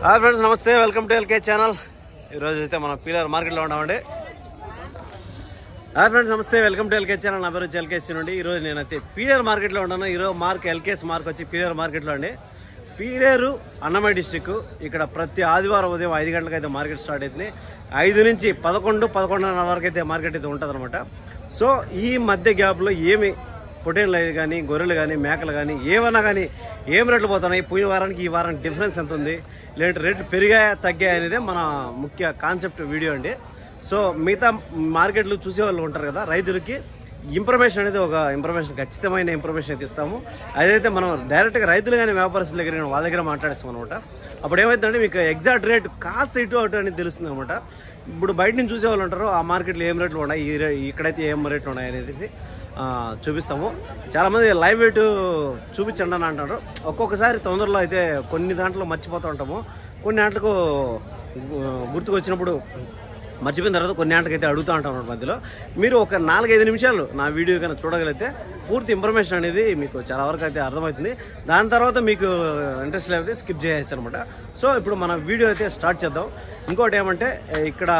Hi friends, నమస్తే. Welcome to LK channel. ఈరోజు అయితే మనం పీలర్ మార్కెట్లో ఉన్నామండి. హాయ్ ఫ్రెండ్స్, నమస్తే. Welcome to LK channel. నా పేరు వచ్చి ఎల్కేసీ నుండి. ఈరోజు నేనైతే పీలర్ మార్కెట్లో ఉన్నాను. ఈరోజు ఎల్కేఎస్ మార్క్ వచ్చి పీలర్ మార్కెట్లో అండి. పీలేరు అన్నమయ్య డిస్టిక్. ఇక్కడ ప్రతి ఆదివారం ఉదయం 5 గంటలకు అయితే మార్కెట్ స్టార్ట్ అవుతుంది. 5 నుంచి 11-11:30 వరకు అయితే మార్కెట్ అయితే ఉంటుంది అనమాట. సో ఈ మధ్య గ్యాప్లో ఏమి పొటేన్లు అయితే కానీ, గొర్రెలు కానీ, మేకలు కానీ, ఏమన్నా కానీ ఏం రేట్లు పోతున్నాయి, పోయిన వారానికి ఈ వారానికి డిఫరెన్స్ ఎంత ఉంది, లేదంటే రేట్లు పెరిగాయా తగ్గాయా అనేది మన ముఖ్య కాన్సెప్ట్ వీడియో అండి. సో మిగతా మార్కెట్లు చూసే వాళ్ళు ఉంటారు కదా, రైతులకి ఇన్ఫర్మేషన్ అనేది ఒక ఇన్ఫర్మేషన్, ఖచ్చితమైన ఇన్ఫర్మేషన్ అయితే ఇస్తాము. అదైతే మనం డైరెక్ట్గా రైతులు కానీ వ్యాపారస్తుల దగ్గర వాళ్ళ దగ్గర మాట్లాడేస్తాం అనమాట. అప్పుడు ఏమైందంటే మీకు ఎగ్జాక్ట్ రేట్ కాస్త ఇటు అటు అనేది తెలుస్తుంది అనమాట. ఇప్పుడు బయట నుంచి చూసే వాళ్ళు ఉంటారు, ఆ మార్కెట్లో ఏం రేట్లు ఉన్నాయి, ఇక్కడైతే ఏం రేట్లు ఉన్నాయి అనేది చూపిస్తాము. చాలామంది లైవ్ వెయిట్ చూపించండి అని అంటారు. ఒక్కొక్కసారి తొందరలో అయితే కొన్ని దాంట్లో మర్చిపోతూ ఉంటాము. కొన్ని దాంట్లకు గుర్తుకు వచ్చినప్పుడు మర్చిపోయిన తర్వాత కొన్ని గంటలకైతే అడుగుతూ ఉంటాం మధ్యలో. మీరు ఒక 4-5 నిమిషాలు నా వీడియో కన్నా చూడగలిగితే పూర్తి ఇన్ఫర్మేషన్ అనేది మీకు చాలా వరకు అయితే అర్థమవుతుంది. దాని తర్వాత మీకు ఇంట్రెస్ట్ లేకపోతే స్కిప్ చేయొచ్చు అనమాట. సో ఇప్పుడు మన వీడియో అయితే స్టార్ట్ చేద్దాం. ఇంకోటి ఏమంటే, ఇక్కడ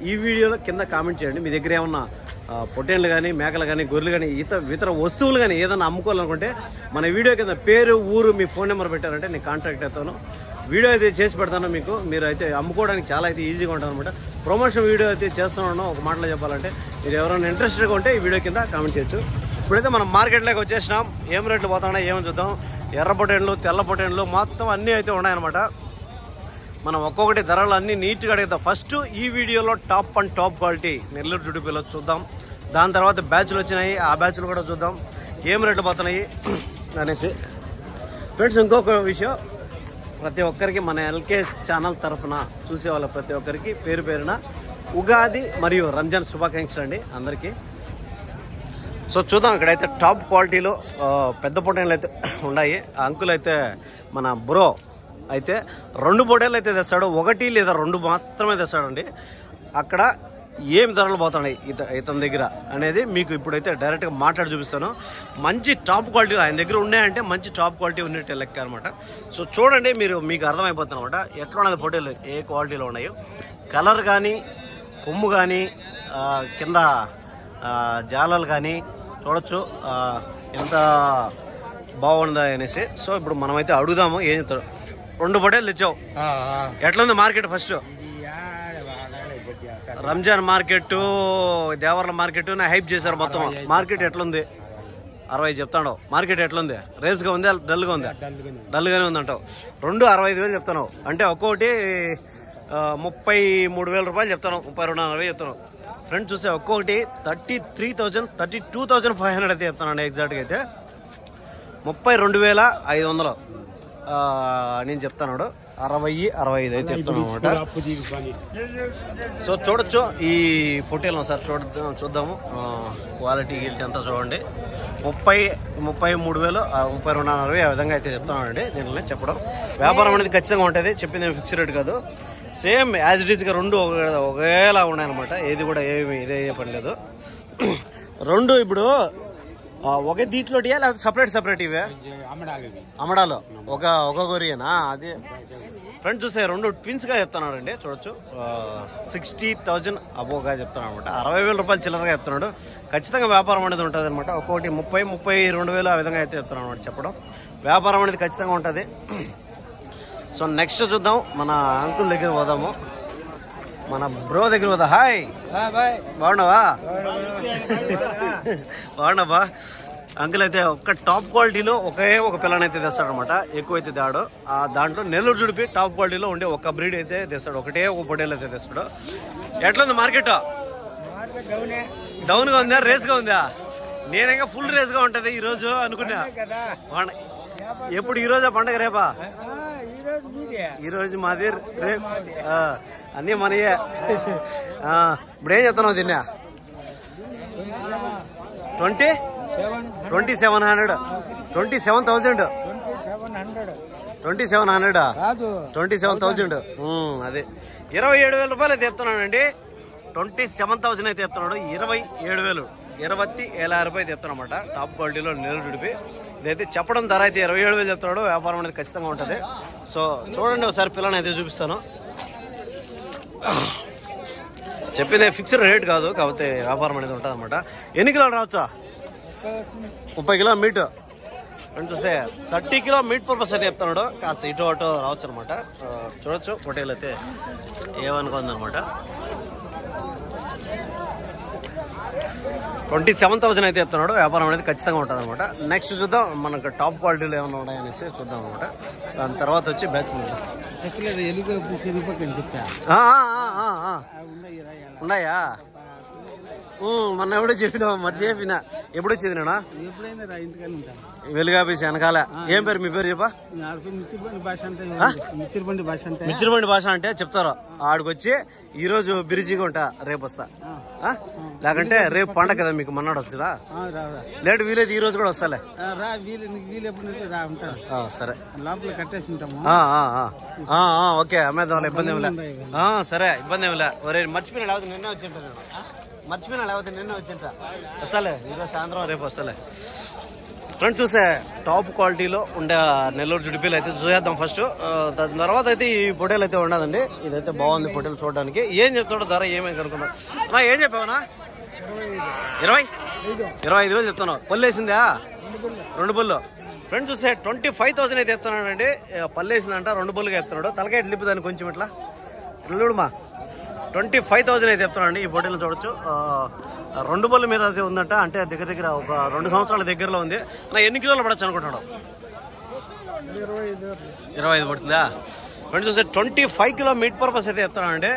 ఈ వీడియోలో కింద కామెంట్ చేయండి. మీ దగ్గర ఏమన్నా పొట్టేన్లు కానీ, మేకలు కానీ, గొర్రెలు కానీ, ఇతర వస్తువులు కానీ ఏదైనా అమ్ముకోవాలనుకుంటే మన వీడియో కింద పేరు, ఊరు, మీ ఫోన్ నెంబర్ పెట్టారంటే నేను కాంటాక్ట్ అవుతాను. వీడియో అయితే చేసి పెడతాను. మీకు మీరు అయితే అమ్ముకోవడానికి చాలా అయితే ఈజీగా ఉంటుంది అనమాట. ప్రమోషన్ వీడియో అయితే చేస్తున్నాను. ఒక మాటలో చెప్పాలంటే, మీరు ఎవరైనా ఇంట్రెస్టెడ్గా ఉంటే ఈ వీడియో కింద కామెంట్ చేయొచ్చు. ఇప్పుడైతే మనం మార్కెట్లోకి వచ్చేసినాం. ఏం రేట్లు పోతున్నాయి ఏమని చూద్దాం. ఎర్ర పొటేన్లు, తెల్ల పొటేన్లు మొత్తం అన్నీ అయితే ఉన్నాయన్నమాట. మనం ఒక్కొక్కటి ధరలు అన్నీ నీట్గా అడుగుతాం. ఫస్ట్ ఈ వీడియోలో top and top quality Nellore జుట్టు పిల్లలు చూద్దాం. దాని తర్వాత బ్యాచ్లు వచ్చినాయి, ఆ బ్యాచ్లు కూడా చూద్దాం ఏం రేట్లు పోతున్నాయి అనేసి. ఫ్రెండ్స్, ఇంకొక విషయం, ప్రతి ఒక్కరికి మన ఎల్కే ఛానల్ తరఫున చూసే వాళ్ళ ప్రతి ఒక్కరికి పేరు పేరున ఉగాది మరియు రంజాన్ శుభాకాంక్షలు అండి అందరికీ. సో చూద్దాం, ఇక్కడైతే టాప్ క్వాలిటీలో పెద్ద పొటేన్లు అయితే ఉన్నాయి. ఆ అంకుల్ అయితే మన బ్రో అయితే 2 పొటేన్లు అయితే తెస్తాడు. 1 లేదా 2 మాత్రమే తెస్తాడండి. అక్కడ ఏం ధరలు పోతున్నాయి ఇతని దగ్గర అనేది మీకు ఇప్పుడైతే డైరెక్ట్గా మాట్లాడి చూపిస్తాను. మంచి టాప్ క్వాలిటీలో ఆయన దగ్గర ఉన్నాయంటే మంచి టాప్ క్వాలిటీ ఉన్నట్టు లెక్క అనమాట. సో చూడండి, మీకు అర్థమైపోతుంది అనమాట ఎట్లా ఉన్నది పొటేన్లు, ఏ క్వాలిటీలో ఉన్నాయో. కలర్ కానీ, కొమ్ము కానీ, కింద జాలలు కానీ చూడొచ్చు ఎంత బాగుందా అనేసి. సో ఇప్పుడు మనమైతే అడుగుదాము ఏం చెప్తారు. 2 పొటేన్లు తెచ్చావు, ఎట్లుంది market? First Ramzan market, Devarla market hype చేశారు మొత్తం. మార్కెట్ ఎట్లుంది? 60 చెప్తాడు. మార్కెట్ ఎట్లుంది? రేస్గా ఉంది, డల్గా ఉంది? డల్గానే ఉందంటావు. 2 65,000 చెప్తాను. అంటే ఒక్కొక్కటి 33,000 రూపాయలు చెప్తాను. 32,000 చెప్తాను. ఫ్రెండ్స్ చూస్తే ఒక్కొక్కటి 33,000, 32,500 అయితే చెప్తాను ఎగ్జాక్ట్గా అయితే. 32,500 నేను చెప్తాను. 60-65 అయితే చెప్తాను అనమాట. సో చూడొచ్చు ఈ పొట్టేలను ఒకసారి చూద్దాము. క్వాలిటీ గిల్టీ అంతా చూడండి. 33,000, 32,000 ఆ విధంగా అయితే చెప్తున్నానండి. దీనిలో చెప్పడం వ్యాపారం అనేది ఖచ్చితంగా ఉంటుంది. చెప్పింది ఫిక్స్ రేట్ కాదు. సేమ్ యాజ్ ఇట్ ఈస్గా 2 ఒకేలా ఉన్నాయన్నమాట. ఏది కూడా ఏమి ఇదే పని లేదు. 2 ఇప్పుడు ఒకే దీంట్లోటియా లేకపోతే సపరేట్ ఇవే అమ్మడాలు? ఒక గొర్రెనా అది? ఫ్రెండ్స్ చూస్తే 2 ట్విన్స్ గా చెప్తున్నాడు అండి. చూడొచ్చు 60,000 అబోగా చెప్తున్నాడు అనమాట. 60,000 రూపాయలు చిల్లరగా చెప్తున్నాడు. ఖచ్చితంగా వ్యాపారం అనేది ఉంటుంది అనమాట. ఒక్కొక్కటి 30-32,000 ఆ విధంగా అయితే చెప్తున్నాడు అనమాట. చెప్పడం వ్యాపారం అనేది ఖచ్చితంగా ఉంటుంది. సో నెక్స్ట్ చూద్దాం, మన అంకుల్ దగ్గర పోదాము. మన బ్రో దగ్గర పోదా. హాయ్, బాగున్నావా? బాగున్నావా? అంకుల్ అయితే ఒక్క టాప్ క్వాలిటీలో ఒక పిల్లనైతే తెస్తాడనమాట. ఎక్కువైతే తేడు. దాంట్లో నెల్లూరు జుడిపి టాప్ క్వాలిటీలో ఉండే ఒక బ్రీడ్ అయితే తెస్తాడు. ఒక పొటేల్ అయితే తెస్తాడు. ఎట్లుంది మార్కెట్? డౌన్ గా ఉందా, రేస్ గా ఉందా? నేనేగా ఫుల్ రేస్ గా ఉంటది ఈ రోజు అనుకున్నా. ఎప్పుడు ఈ రోజా పండగ? రేపా? ఈ రోజు మాది, రేపు అన్నీ మనయే. ఇప్పుడు ఏం చెప్తున్నావు తిన్నా? 27,000 27,000 27,000 27,000 అదే 27,000 రూపాయలు అయితే చెప్తున్నానండి. 27,000 అయితే చెప్తున్నాడు. 27,000 27,000 అయితే చెప్తాను అనమాట. టాప్ క్వాలిటీలో నెల్లూరు జుడిపి. ఇదైతే చెప్పడం ధర అయితే 27,000 చెప్తున్నాడు. వ్యాపారం అనేది ఖచ్చితంగా ఉంటుంది. సో చూడండి ఒకసారి పిల్లని అయితే చూపిస్తాను. చెప్పింది ఫిక్స్డ్ రేట్ కాదు, కాకపోతే వ్యాపారం అనేది ఉంటుంది అనమాట. ఎన్ని కిలోలు రావచ్చా? 30 కిలో మీట్ అని చూస్తే 30 కిలో మీట్ పర్పస్ అయితే చెప్తున్నాడు. కాస్త ఇటు అటు రావచ్చు అనమాట. చూడొచ్చు పొటేలు అయితే ఏమనుకుంది అనమాట. 27,000 అయితే చెప్తున్నాడు. వ్యాపారం అనేది ఖచ్చితంగా ఉంటుంది అనమాట. నెక్స్ట్ చూద్దాం మనకు టాప్ క్వాలిటీలు ఏమైనా ఉన్నాయనేసి చూద్దాం అనమాట. దాని తర్వాత వచ్చి బ్యాచ్ ఉన్నాయా? మొన్న ఎప్పుడు చెప్పినా మర్చిపోయినా. ఎప్పుడు వచ్చింది? వెలుగాపీసి వెనకాల. ఏం పేరు మీ పేరు చెప్పా? మిచ్చిరిబండి భాష అంటే చెప్తారు. ఆడికి వచ్చి ఈ రోజు బిరిజీగా ఉంటా, రేపు వస్తా. లేకంటే రేపు పండగ కదా మీకు, మన్నాడు వస్తుందా? లేట్ వీలేదు ఈ రోజు కూడా వస్తాలే. సరే ఓకే, అమ్మేద్దాం, ఇబ్బంది ఏమిలే. సరే ఇబ్బంది ఏమిలే. ఒరే మర్చిపోయినా లేకపోతే నిన్నే వచ్చింటా. నేను మర్చిపోయినా లేకపోతే నిన్నే వచ్చింటా. వస్తాలే ఈరోజు సాయంత్రం, రేపు వస్తాలే. ఫ్రెండ్స్ చూసే టాప్ క్వాలిటీలో ఉండే నెల్లూరు జుడిపీలు అయితే చూసేద్దాం ఫస్ట్. దాని తర్వాత అయితే ఈ పొటేలు అయితే ఉండదండి. ఇదైతే బాగుంది పొటేలు చూడడానికి. ఏం చెప్తాడు ధర? ఏమేమి కనుక్కున్నా ఏం చెప్పావునా? 25,000 చెప్తున్నావు. పళ్ళు వేసిందా? 2 పళ్ళు. ఫ్రెండ్స్ చూస్తే 25,000 అయితే చెప్తున్నాడు అండి. పళ్ళు వేసిందంట, 2 పళ్ళుగా చెప్తున్నాడు. తలకాయ లిప్పుదాన్ని కొంచెం ఇట్లా చూడమా. 25,000 అయితే చెప్తున్నాడు. ఈ పొటేలు చూడొచ్చు. 2 పళ్ళు మీద అయితే ఉందంట. అంటే దగ్గర దగ్గర ఒక 2 సంవత్సరాల దగ్గరలో ఉంది. అలా ఎన్ని కిలోలు పడచ్చు అనుకుంటున్నాడు? 25 పడుతుందా? ఫ్రెండ్స్ చూస్తే 25 కిలో మీట్ పర్పస్ అయితే చెప్తున్నాడు అండి.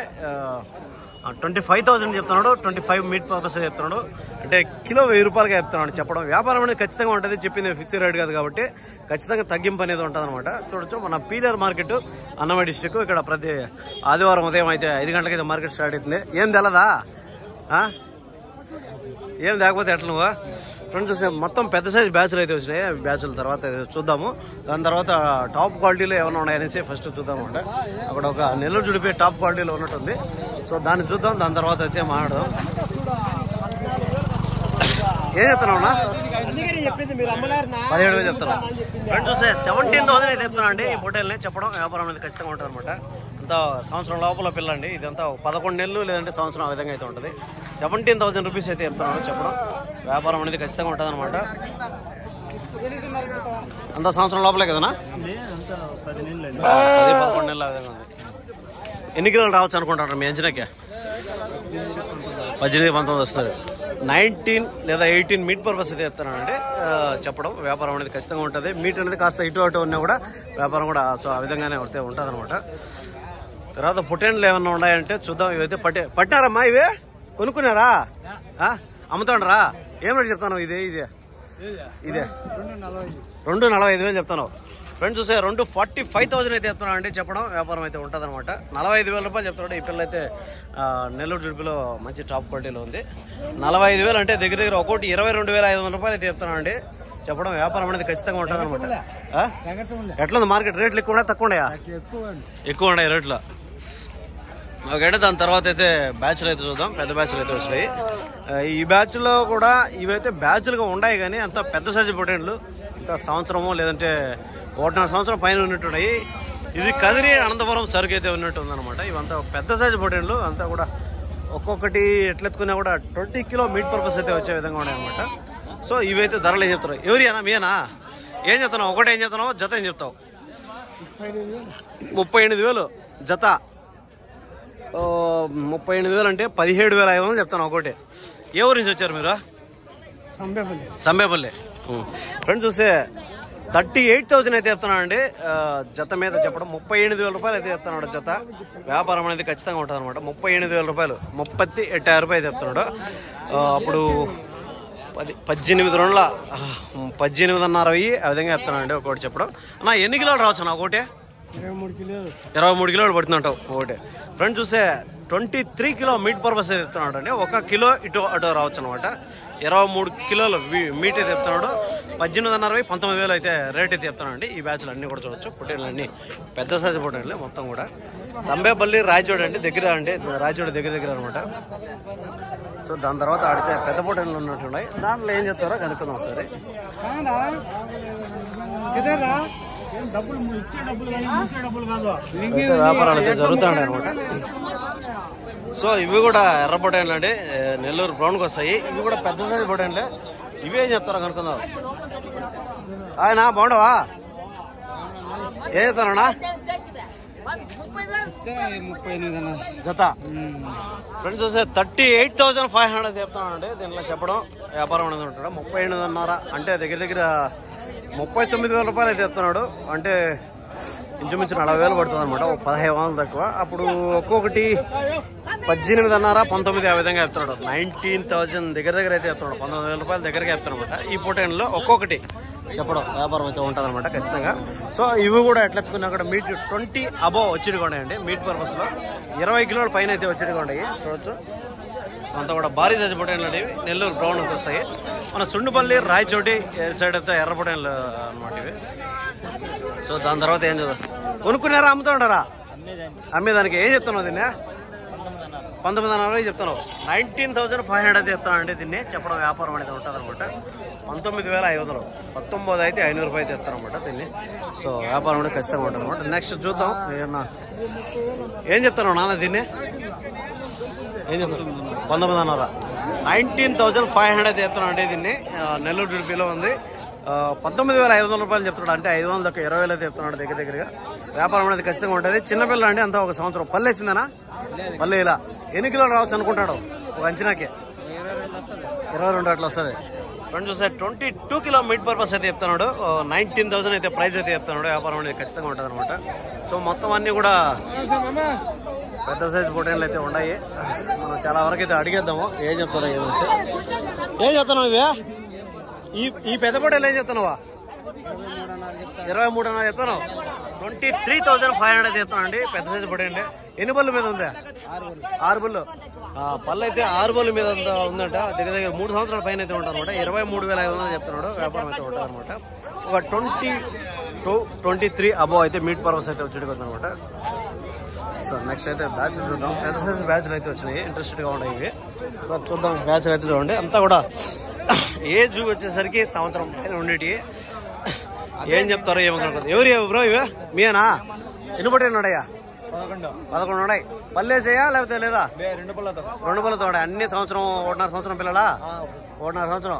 25,000 చెప్తున్నాడు. 25 మీట్ పర్పస్ అయితే చెప్తున్నాడు. అంటే కిలో 1000 రూపాయలుగా చెప్తున్నాడు. చెప్పడం వ్యాపారం అనేది ఖచ్చితంగా ఉంటుంది. చెప్పింది ఫిక్స్డ్ రేట్ కాదు కాబట్టి ఖచ్చితంగా తగ్గింపు అనేది ఉంటుంది అనమాట. చూడొచ్చు మన పీలేరు మార్కెట్, అన్నమయ్య డిస్టిక్. ఇక్కడ ప్రతి ఆదివారం ఉదయం అయితే 5 గంటలకి అయితే మార్కెట్ స్టార్ట్ అవుతుంది. ఏం తెలదా? ఏం లేకపోతే ఎట్లా నువ్వు? ఫ్రెండ్స్ చూస్తే మొత్తం పెద్ద సైజ్ బ్యాచ్లు అయితే వచ్చినాయి. బ్యాచ్ల తర్వాత చూద్దాము. దాని తర్వాత టాప్ క్వాలిటీలో ఏమైనా ఉన్నాయనేసి ఫస్ట్ చూద్దాం అనమాట. అక్కడ ఒక నెల్లూరు జుడిపి టాప్ క్వాలిటీలో ఉన్నట్టుంది. సో దాన్ని చూద్దాం. దాని తర్వాత అయితే మాట్లాడదాం. ఏం చెప్తున్నావు? 17,000 చెప్తున్నా. ఫ్రెండ్స్ చూస్తే 17,000 అయితే చెప్తున్నా అండి. ఈ పొటేల్ని చెప్పడం వ్యాపారం అనేది ఖచ్చితంగా ఉంటుంది అనమాట. అంతా సంవత్సరం లోపల పిల్లండి. ఇదంతా 11 నెలలు లేదంటే సంవత్సరం ఆ విధంగా అయితే ఉంటుంది. 17,000 రూపీస్ అయితే చెప్తున్నాను. చెప్పడం వ్యాపారం అనేది ఖచ్చితంగా ఉంటుంది అనమాట. అంతా సంవత్సరం లోపలే కదనా? 10-11 నెలలు ఆ విధంగా ఉంది. ఎన్ని కిలోలు రావచ్చు అనుకుంటారు మీ అంచనాకి? 18-19 వస్తుంది. 19 లేదా 18 మీట్ పర్పస్ అయితే చెప్తానండి. చెప్పడం వ్యాపారం అనేది ఖచ్చితంగా ఉంటుంది. మీట్ అనేది కాస్త ఇటు అటు ఉన్నా కూడా వ్యాపారం కూడా సో ఆ విధంగానే ఉంటుంది అనమాట. తర్వాత పుట్టేండ్లు ఏమన్నా ఉన్నాయంటే చూద్దాం. ఇవైతే పట్టారమ్మా? ఇవే కొనుక్కున్నారా? అమ్ముతాండ్రా? ఏం రేటు చెప్తాను? ఇదే 2,45,000 చెప్తాను. ఫ్రెండ్స్ చూసే 2,45,000 అయితే చెప్తున్నాను అండి. చెప్పడం వ్యాపారం అయితే ఉంటుంది అనమాట. 45,000 రూపాయలు చెప్తున్నాడు. ఈ పిల్ల అయితే నెల్లూరు జుడిపిలో మంచి టాప్ క్వాలిటీలో ఉంది. 45,000 అంటే దగ్గర దగ్గర ఒకటి 22,500 రూపాయలు అయితే చెప్తున్నాను అండి. చెప్పడం వ్యాపారం అనేది ఖచ్చితంగా ఉంటుంది అనమాట. ఎట్లా ఉంది మార్కెట్? రేట్లు ఎక్కువ ఉన్నాయా తక్కువ ఉన్నాయా? ఎక్కువ ఉన్నాయి రేట్లు. ఓకే, దాని తర్వాత అయితే బ్యాచ్లు అయితే చూద్దాం. పెద్ద బ్యాచ్లు అయితే వస్తాయి. ఈ బ్యాచ్లో కూడా ఇవైతే బ్యాచ్లుగా ఉన్నాయి కానీ అంత పెద్ద సైజు పొటేండ్లు. ఇంకా సంవత్సరము లేదంటే 1.5 సంవత్సరం పైన ఉన్నట్టున్నాయి. ఇది కదిరి అనంతపురం సరుకు అయితే ఉన్నట్టు ఉందన్నమాట. ఇవంతా పెద్ద సైజు పొటేండ్లు. అంతా కూడా ఒక్కొక్కటి ఎట్లెత్తుకున్నా కూడా 20 కిలో మీట్ పర్పస్ అయితే వచ్చే విధంగా ఉన్నాయి అనమాట. సో ఇవైతే ధరలు ఏం చెప్తారు? ఎవరి అన్నా మీనా? ఏం చెప్తున్నావు? ఒకటి ఏం చెప్తున్నావు? జత ఏం చెప్తావు? 38,000 జత. 38,000 అంటే 17,500 చెప్తాను ఒకటి. ఏ ఊరి నుంచి వచ్చారు మీరు? సంబేపల్లి. ఫ్రెండ్స్ చూస్తే 38,000 అయితే చెప్తున్నానండి జత మీద. చెప్పడం 38,000 రూపాయలు అయితే చెప్తున్నాడు జత. వ్యాపారం అనేది ఖచ్చితంగా ఉంటుంది అనమాట. 38,000 రూపాయలు, 38,000 రూపాయలు చెప్తున్నాడు. అప్పుడు 18 రోజుల 18,500 ఆ విధంగా చెప్తున్నానండి ఒకటి చెప్పడం. అన్న ఎన్ని కిలోలు రావచ్చు? నా ఒకటి 23 కిలోలు పడుతుందంటావు ఒకటి. ఫ్రెండ్స్ చూస్తే 23 కిలో మీట్ పర్పస్ అయితే చెప్తున్నాడు అండి. 1 కిలో ఇటు అటు రావచ్చు అనమాట. 23 కిలోల మీట్ అయితే చెప్తున్నాడు. 18,500 19,000 అయితే రేట్ అయితే చెప్తున్నాడు అండి. ఈ బ్యాచ్లు అన్ని కూడా చూడొచ్చు. పొట్టేళ్ళు అన్ని పెద్ద సైజు పొట్టేళ్ళు మొత్తం కూడా. సంబేపల్లి రాయచోడ అండి, దగ్గర అండి, రాయచోడ దగ్గర అనమాట. సో దాని తర్వాత ఆడితే పెద్ద పొట్టేళ్ళు ఉన్నట్టున్నాయి. దాంట్లో ఏం చెప్తారో కనుక్కుందాం ఒకసారి. వ్యాపారాలు అయితే జరుగుతాయి అనమాట. సో ఇవి కూడా ఎర్ర పొట్టేళ్ళు అండి, నెల్లూరు బ్రౌన్కి వస్తాయి. ఇవి కూడా పెద్ద సైజు పొట్టేళ్ళే. ఇవి ఏం చెప్తారో కనుక్కుందాం. ఆయన బాగుండవా? ఏ చెప్తానా జత? ఫ్రెండ్స్ చూస్తే 38,500 చెప్తానండి. దీనిలో చెప్పడం వ్యాపారం అనేది ఉంటాడు. 38,500 అంటే దగ్గర 39,000 రూపాయలు అయితే చెప్తున్నాడు. అంటే ఇంచుమించు 40,000 పడుతుంది అనమాట. 15,000 తక్కువ. అప్పుడు ఒక్కొక్కటి 18,500 19 ఆ విధంగా చెప్తున్నాడు. 19,000 దగ్గర అయితే చెప్తున్నాడు. 19,000 రూపాయలు దగ్గరగా చెప్తున్నాడు అనమాట. ఈ పొటేన్లో ఒక్కొక్కటి చెప్పడం వ్యాపారం అయితే ఉంటుంది అనమాట ఖచ్చితంగా. సో ఇవి కూడా ఎట్లా ఎత్తుకున్నా కూడా మీట్ 20 అబోవ్ వచ్చేది కూడా అండి. మీట్ పర్పస్ లో 20 కిలోల పైన అయితే వచ్చేది కూడా చూడొచ్చు. అంతా కూడా భారీ సైజు పొటేన్లు అనేవి నెల్లూరు బ్రౌన్ వస్తాయి. మన సుండుపల్లి రాయచోటి సైడ్ అయితే ఎర్ర పొటేన్లు అనమాట ఇవి. సో దాని తర్వాత ఏం చదువు కొనుక్కున్నారా, అమ్ముతూ ఉంటారా? అమ్మేదానికి ఏం చెప్తున్నావు? దీన్ని 19,500 చెప్తున్నావు. 19,500 అయితే చెప్తాను అండి. దీన్ని చెప్పడం వ్యాపారం అనేది ఉంటుంది అనమాట. 19,500 19 అయితే 500 రూపాయలు చెప్తాను అనమాట దీన్ని. సో వ్యాపారం అనేది ఖచ్చితంగా ఉంటుంది అనమాట. నెక్స్ట్ చూద్దాం ఏమన్నా ఏం చెప్తాను నాన్న. దీన్ని ఏం చెప్తాను? 19,500 19,500 అయితే చెప్తాను అండి. దీన్ని నెల్లూరు జుడిపిలో ఉంది. 19,500 రూపాయలు చెప్తున్నాడు. అంటే 500 దాకా 20,000 అయితే చెప్తున్నాడు దగ్గరగా. వ్యాపారం అనేది ఖచ్చితంగా ఉంటుంది. చిన్నపిల్ల అండి, అంతా 1 సంవత్సరం. పల్లెసిందనా? పల్లె ఇలా ఎన్ని కిలోలు రావచ్చు అనుకుంటాడు ఒక అంచనాకి? 22 అట్లా వస్తుంది. ఫ్రెండ్స్ చూస్తే 22 కిలో మీట్ పర్పస్ అయితే చెప్తున్నాడు. 19,000 అయితే ప్రైస్ అయితే చెప్తున్నాడు. వ్యాపారం అనేది ఖచ్చితంగా ఉంటుంది అనమాట. సో మొత్తం అన్ని కూడా పెద్ద సైజు పొటేన్లు అయితే ఉన్నాయి. మనం చాలా వరకు అయితే అడిగేద్దాము ఏం చెప్తారో. ఏం చెప్తున్నావు ఇవే? ఈ పెద్ద పొటేలు ఏం చెప్తున్నావా? 23,500 చెప్తాను. 23,500 అయితే చెప్తాను అండి. పెద్ద సైజు పొటేండి. ఎన్ని బళ్ళు మీద ఉందా? 6 బళ్ళు. పళ్ళు అయితే 6 బళ్ళు మీద ఉందంట. దగ్గర 3 సంవత్సరాల పైన అయితే ఉంటుంది అనమాట. 23,500 చెప్తున్నాడు. వ్యాపారం అయితే ఉంటుంది అనమాట. ఒక 22-23 అబోవ్ అయితే మీట్ పర్పస్ అయితే వచ్చి అనమాట. సో నెక్స్ట్ అయితే బ్యాచ్ చూద్దాం. పెద్ద సైజు బ్యాచ్లు అయితే వచ్చినాయి, ఇంట్రెస్టెడ్గా ఉన్నాయి ఇవి. సో చూద్దాం బ్యాచ్లు అయితే చూడండి. అంతా కూడా ఏజ్ వచ్చేసరికి సంవత్సరం పైన ఉండేటి. ఏం చెప్తారో ఏమనుకుంటుంది. ఎవరు బ్రో ఇవే? మీనా? ఎన్ని పొట్టేళ్ళు ఉన్నాయా? 11 ఉన్నాయి. పల్లేసేయా లేకపోతే లేదా? 2 పళ్ళతో ఉన్నాయి. అన్ని సంవత్సరం 1.5 సంవత్సరం పిల్లలా? 1.5 సంవత్సరం.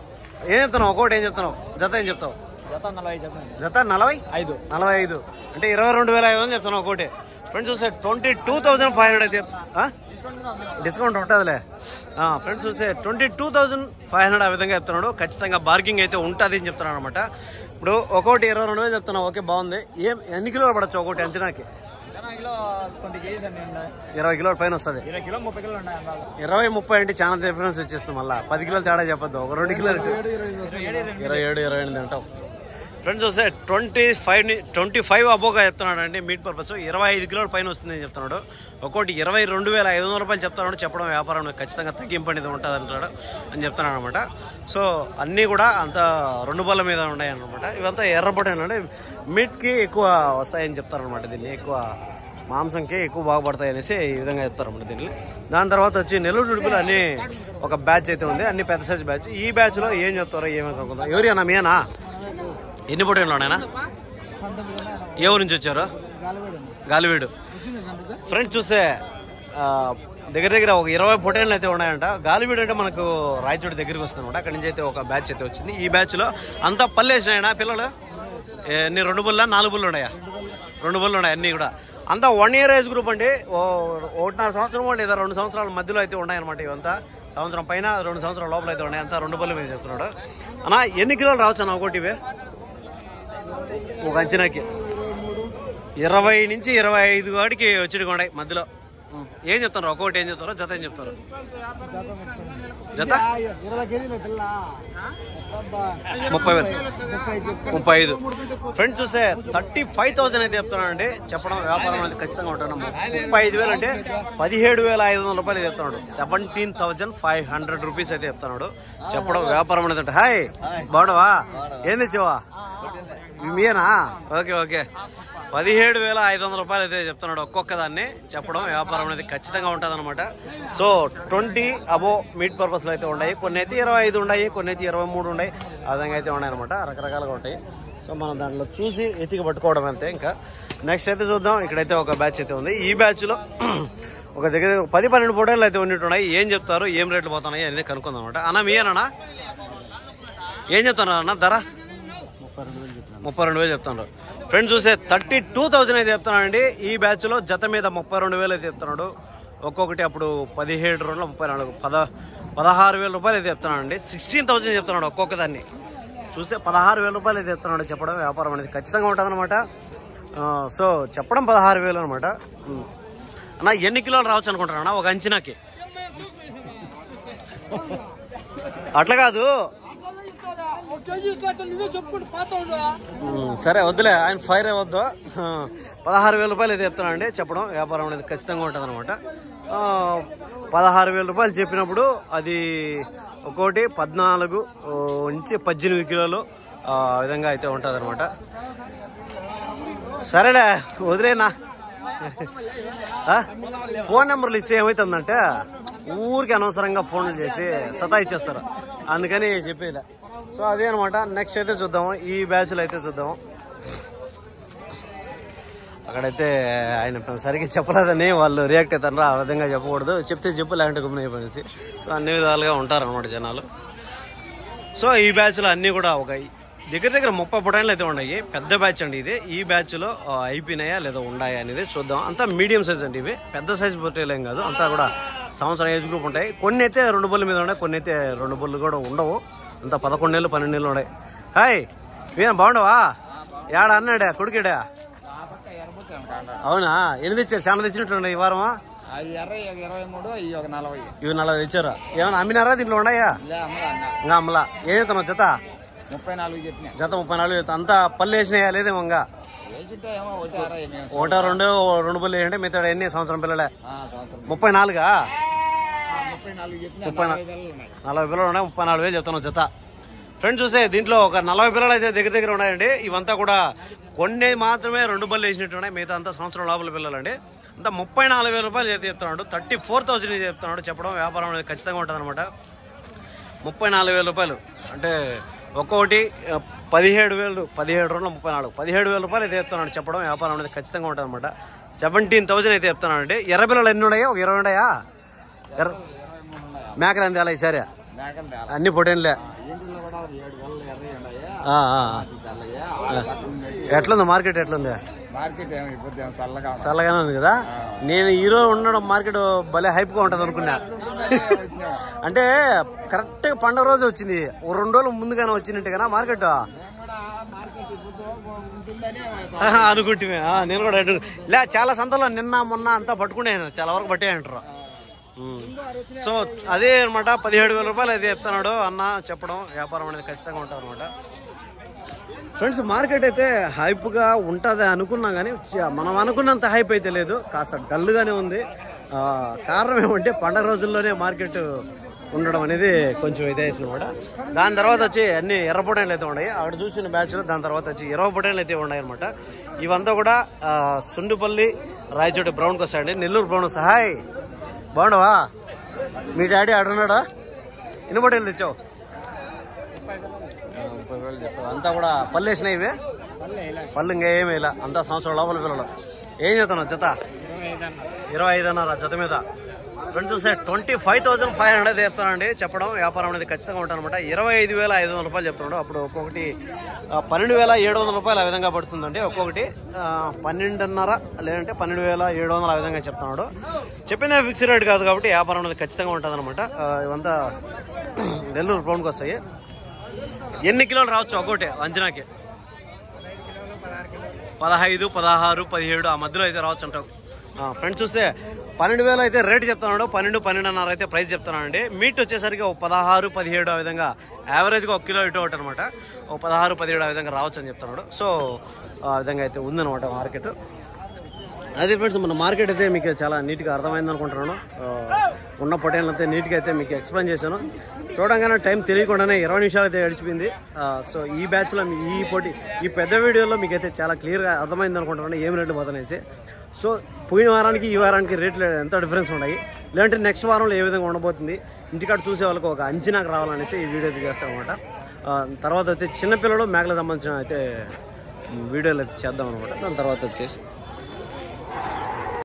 ఏం చెప్తున్నావు? ఒక్కోటి ఏం చెప్తున్నావు? జత ఏం చెప్తావు? జత 45 అంటే 22,500 చెప్తున్నావు ఒక్కోటి. ఫ్రెండ్స్ చూస్తే 22,500 అయితే డిస్కౌంట్ ఉంటుందిలే. ఫ్రెండ్స్ చూస్తే 22,500 ఆ విధంగా చెప్తున్నాడు. ఖచ్చితంగా బార్గింగ్ అయితే ఉంటుంది అని చెప్తున్నాడు అనమాట. ఇప్పుడు ఒక్కోటి 22,000 చెప్తున్నావు. ఓకే బాగుంది. ఎన్ని కిలోలు పడచ్చు ఒకటి అంచనాకి? 20 కిలోల పైన వస్తుంది. 20-30 అంటే చాలా డిఫరెన్స్ వచ్చేస్తుంది. మళ్ళీ 10 కిలోలు తేడా చెప్పొద్దు. ఒక 2 కిలోలు 27-28 అంటావు. ఫ్రెండ్స్ వస్తే 25 అబోగా చెప్తున్నాడు అండి మీట్ పర్పస్. 25 కిలోల పైన వస్తుందని చెప్తున్నాడు. ఒక్కోటి 22,500 రూపాయలు చెప్తున్నాడు. చెప్పడం వ్యాపారం ఖచ్చితంగా తగ్గింపు అనేది ఉంటుంది అంటాడు అని చెప్తున్నాడు అనమాట. సో అన్నీ కూడా అంత 2 బళ్ళ మీద ఉన్నాయి అనమాట. ఇవంతా ఎర్రపొటేనండి. మీట్కి ఎక్కువ వస్తాయని చెప్తారనమాట. దీన్ని ఎక్కువ మాంసంకి ఎక్కువ బాగుపడతాయి అనేసి ఈ విధంగా చెప్తారన్నమాట దీన్ని. దాని తర్వాత వచ్చి నెల్లూరు జుడిపిలో అన్ని ఒక బ్యాచ్ అయితే ఉంది. అన్ని పెద్ద సైజు బ్యాచ్. ఈ బ్యాచ్లో ఏం చెప్తారో ఏమనుకుంటారు. ఎవరి అన్న మీనా? ఎన్ని పొటేళ్ళు ఉన్నాయనా? ఏ ఊరు నుంచి వచ్చారు? గాలివీడు. ఫ్రెండ్స్ చూస్తే దగ్గర ఒక 20 పొటేళ్ళు అయితే ఉన్నాయంట. గాలివీడు అంటే మనకు రాయచోటి దగ్గరికి వస్తుంది అనమాట. అక్కడి నుంచి అయితే ఒక బ్యాచ్ అయితే వచ్చింది. ఈ బ్యాచ్లో అంతా పల్లేసినాయనా పిల్లలు? ఎన్ని 2 బళ్ళ 4 బళ్ళు ఉన్నాయా? 2 బళ్ళు ఉన్నాయి. అన్నీ కూడా అంతా 1 ఇయర్ ఏజ్ గ్రూప్ అండి. 1.5 సంవత్సరం లేదా 2 సంవత్సరాల మధ్యలో అయితే ఉన్నాయన్నమాట. ఇవంతా సంవత్సరం పైన 2 సంవత్సరాల లోపల అయితే ఉన్నాయి. అంతా 2 బళ్ళు మీద చెప్తున్నాడు. అన్నా ఎన్ని కిలోలు రావచ్చు అన్న ఒకటి ఇవే ఒక అంచనాకి? 20 నుంచి 25 వాటికి వచ్చి ఉన్నాయి మధ్యలో. ఏం చెప్తారు ఒక్కొక్కటి ఏం చెప్తారో జత ఏం చెప్తారు జత 35 ఫ్రెండ్స్ చూస్తే 35,000 అయితే చెప్తున్నానండి చెప్పడం వ్యాపారం అనేది ఖచ్చితంగా ఉంటాను 35,000 అంటే 17,500 రూపాయలు చెప్తున్నాడు 17,500 రూపీస్ అయితే చెప్తున్నాడు చెప్పడం వ్యాపారం అనేది అంటే హాయ్ బాగున్నావా ఏం తెచ్చావా మీనా ఓకే ఓకే 17,500 రూపాయలు అయితే చెప్తున్నాడు ఒక్కొక్క దాన్ని చెప్పడం వ్యాపారం అనేది ఖచ్చితంగా ఉంటుంది అనమాట సో 20 అబో మీట్ పర్పస్ లో అయితే ఉన్నాయి కొన్ని అయితే 25 ఉన్నాయి కొన్ని అయితే 23 ఉన్నాయి ఆ విధంగా అయితే ఉన్నాయి అనమాట రకరకాలుగా ఉంటాయి సో మనం దాంట్లో చూసి ఎతికి పట్టుకోవడం అంతే ఇంకా నెక్స్ట్ అయితే చూద్దాం ఇక్కడైతే ఒక బ్యాచ్ అయితే ఉంది ఈ బ్యాచ్ లో ఒక దగ్గర 10-12 ఫోటోలు అయితే ఉన్నట్టున్నాయి ఏం చెప్తారు ఏం రేట్లు పోతున్నాయి అనేది కనుక్కుందాం అనమాట అన్న మీయేనా ఏం చెప్తున్నారు అన్న ధర 32,000 చెప్తున్నారు ఫ్రెండ్స్ చూస్తే 32,000 అయితే చెప్తున్నానండి ఈ బ్యాచ్ లో జత మీద 32,000 అయితే చెప్తున్నాడు ఒక్కొక్కటి అప్పుడు 17 రోజులు 34 16,000 రూపాయలు అయితే చెప్తున్నానండి 16,000 చెప్తున్నాడు ఒక్కొక్క దాన్ని చూస్తే 16,000 రూపాయలు అయితే చెప్తున్నాడు చెప్పడం వ్యాపారం అనేది ఖచ్చితంగా ఉంటుంది అనమాట సో చెప్పడం 16,000 అనమాట అన్న ఎన్ని కిలోలు రావచ్చు అనుకుంటారా ఒక అంచనాకి అట్లా కాదు సరే వద్దులే ఆయన ఫైర్ వద్దు 16,000 రూపాయలు అయితే చెప్తున్నానండి చెప్పడం వ్యాపారం అనేది ఖచ్చితంగా ఉంటుంది అనమాట 16,000 రూపాయలు చెప్పినప్పుడు అది ఒక్కోటి 14 నుంచి 18 కిలోలు ఆ విధంగా అయితే ఉంటుంది అనమాట సరేలే వదిలేనా ఫోన్ నెంబర్లు ఇస్తే ఏమవుతుందంటే ఊరికి అనవసరంగా ఫోన్లు చేసి సతాయిచ్చేస్తారు అందుకని చెప్పేలా సో అదే అనమాట నెక్స్ట్ అయితే చూద్దాము ఈ బ్యాచ్లో అయితే చూద్దాము అక్కడైతే ఆయన సరిగ్గా చెప్పలేదని వాళ్ళు రియాక్ట్ అవుతారు ఆ విధంగా చెప్పకూడదు చెప్తే చెప్పు లేకుంటే గుమ్మ అయిపోయింది సో అన్ని విధాలుగా ఉంటారు అనమాట జనాలు సో ఈ బ్యాచ్లో అన్నీ కూడా ఒక దగ్గర 30 పొటాయిలు అయితే ఉన్నాయి పెద్ద బ్యాచ్ అండి ఇది ఈ బ్యాచ్లో అయిపోయినాయా లేదా ఉన్నాయా అనేది చూద్దాం అంతా మీడియం సైజ్ అండి ఇవి పెద్ద సైజ్ పొటాయిలు ఏం కాదు అంతా కూడా సంవత్సరం ఏజ్ గ్రూప్ ఉంటాయి కొన్ని అయితే 2 బళ్ళు మీద ఉన్నాయి కొన్ని అయితే 2 బళ్ళు కూడా ఉండవు అంతా 11 ఏళ్ళు 12 ఏళ్ళు ఉన్నాయి హాయ్ వీణ బాగుండవా ఏడ అన్నాడా కొడుకేడా అవునా ఎన్ని తెచ్చారు చాలా తెచ్చినట్టు ఈ వారమా 23 ఇవి 40 తెచ్చారా ఏమన్నా అమ్మినారా దీంట్లో ఉన్నాయా ఇంకా అమ్మలా ఏం చెప్తాను జత 34 చెప్పిన జత 34 అంతా పళ్ళు వేసినాయా లేదేమో ఇంకా 1 2 పళ్ళు వేయండి మిగతా ఎన్ని సంవత్సరం పిల్లలే 34 40 పిల్లలు ఉన్నాయి 34,000 చెప్తాను జత ఫ్రెండ్స్ చూస్తే దీంట్లో ఒక 40 పిల్లలు అయితే దగ్గర ఉన్నాయండి ఇవంతా కూడా కొన్ని మాత్రమే 2 బళ్ళు వేసినట్టు ఉన్నాయి మిగతా అంతా సంవత్సరం లోపల పిల్లలండి అంతా 34,000 రూపాయలు చెప్తున్నాడు 34,000 చెప్తున్నాడు చెప్పడం వ్యాపారం అనేది ఖచ్చితంగా ఉంటుంది అనమాట 34,000 రూపాయలు అంటే ఒక్కొక్కటి 17,000 17 రోజులు 34 17,000 రూపాయలు అయితే చెప్తున్నాడు చెప్పడం వ్యాపారం అనేది ఖచ్చితంగా ఉంటుంది అనమాట 17,000 అయితే చెప్తున్నాడు అండి ఎర్ర పిల్లలు ఎన్ని ఉన్నాయో ఒక 20 ఉన్నాయా మేకలు అంది అలా ఈసారి అన్ని పొటేన్లే ఎట్లుంది మార్కెట్ ఎట్లుంది చల్లగానే ఉంది కదా నేను ఈరోజు ఉండడం మార్కెట్ భలే హైప్గా ఉంటుంది అనుకున్నా అంటే కరెక్ట్గా పండుగ రోజు వచ్చింది 2 రోజులు ముందుగానే వచ్చినట్టు కదా మార్కెట్ అనుకుంటే నేను కూడా లే చాలా సంతలో నిన్న మొన్న అంతా పట్టుకునే చాలా వరకు పట్టే అంటారు సో అదే అనమాట 17,000 రూపాయలు అయితే చెప్తున్నాడు అన్న చెప్పడం వ్యాపారం అనేది ఖచ్చితంగా ఉంటుంది అనమాట ఫ్రెండ్స్ మార్కెట్ అయితే హైప్గా ఉంటుంది అనుకున్నాం కానీ మనం అనుకున్నంత హైప్ అయితే లేదు కాస్త డల్గానే ఉంది కారణం ఏమంటే పండగ రోజుల్లోనే మార్కెట్ ఉండడం అనేది కొంచెం ఇదే అవుతుంది అనమాట దాని తర్వాత వచ్చి అన్ని ఎర్ర పొటైన్లు అయితే ఉన్నాయి అక్కడ చూసిన బ్యాచ్లో దాని తర్వాత వచ్చి 20 పొటైన్లు అయితే ఉన్నాయి అనమాట ఇవంతా కూడా సుండుపల్లి రాయచోటి బ్రౌన్కి వస్తాయండి నెల్లూరు బ్రౌన్ సహాయ్ బాగుండవా మీ డాడీ ఆడున్నాడా ఎన్ని పొటైన్లు తెచ్చావు 30,000 చెప్పావు అంతా కూడా పళ్ళు వేసినాయి ఇవే పళ్ళు ఇంకా ఏమీ ఇలా అంతా సంవత్సరం లోపల పిల్లలు ఏం చెప్తున్నావు జత 25 అన్నారు జత మీద ఫ్రెండ్స్ చూస్తే 25,500 చెప్తానండి చెప్పడం వ్యాపారం అనేది ఖచ్చితంగా ఉంటుంది అనమాట 25,500 రూపాయలు చెప్తున్నాడు అప్పుడు ఒక్కొక్కటి 12,700 రూపాయలు ఆ విధంగా పడుతుందండి ఒక్కొక్కటి 12.5 లేదంటే 12,700 ఆ విధంగా చెప్తున్నాడు చెప్పిన ఫిక్స్ రేట్ కాదు కాబట్టి వ్యాపారం అనేది ఖచ్చితంగా ఉంటుంది అనమాట ఇవంతా నెల్లూరు బ్రౌన్కి వస్తాయి ఎన్ని కిలోలు రావచ్చు ఒక్కోటి అంచనాకి 15, 16, 17 ఆ మధ్యలో అయితే రావచ్చు అంటాం. ఫ్రెండ్స్ చూస్తే 12,000 అయితే రేటు చెప్తున్నాడు, 12, 12.5 అయితే ప్రైస్ చెప్తున్నానండి. మీట్ వచ్చేసరికి 16, 17 ఆ విధంగా యావరేజ్గా 1 కిలో ఇటు ఒకటి అనమాట. 16, 17 ఆ విధంగా రావచ్చు అని చెప్తున్నాడు. సో ఆ విధంగా అయితే ఉందన్నమాట మార్కెట్. అదే ఫ్రెండ్స్, మన మార్కెట్ అయితే మీకు చాలా నీట్గా అర్థమైంది అనుకుంటున్నాను. ఉన్న పొటేళ్ళు అయితే నీట్గా అయితే మీకు ఎక్స్ప్లెయిన్ చేశాను. చూడంగానే టైం తెలియకుండానే 20 నిమిషాలు అయితే గడిచిపోయింది. సో ఈ బ్యాచ్లో ఈ పెద్ద వీడియోలో మీకు అయితే చాలా క్లియర్గా అర్థమైంది అనుకుంటున్నాను ఏం రేట్లు పోతానేసి. సో పోయిన వారానికి ఈ వారానికి రేట్లు ఎంత డిఫరెన్స్ ఉన్నాయి, లేదంటే నెక్స్ట్ వారంలో ఏ విధంగా ఉండబోతుంది, ఇంటికాడ చూసే వాళ్ళకి ఒక అంచనాకు రావాలనేసి ఈ వీడియో అయితే చేస్తాం అనమాట. తర్వాత అయితే చిన్నపిల్లలు మేకలకు సంబంధించిన అయితే వీడియోలు అయితే చేద్దాం అనమాట. దాని తర్వాత వచ్చేసి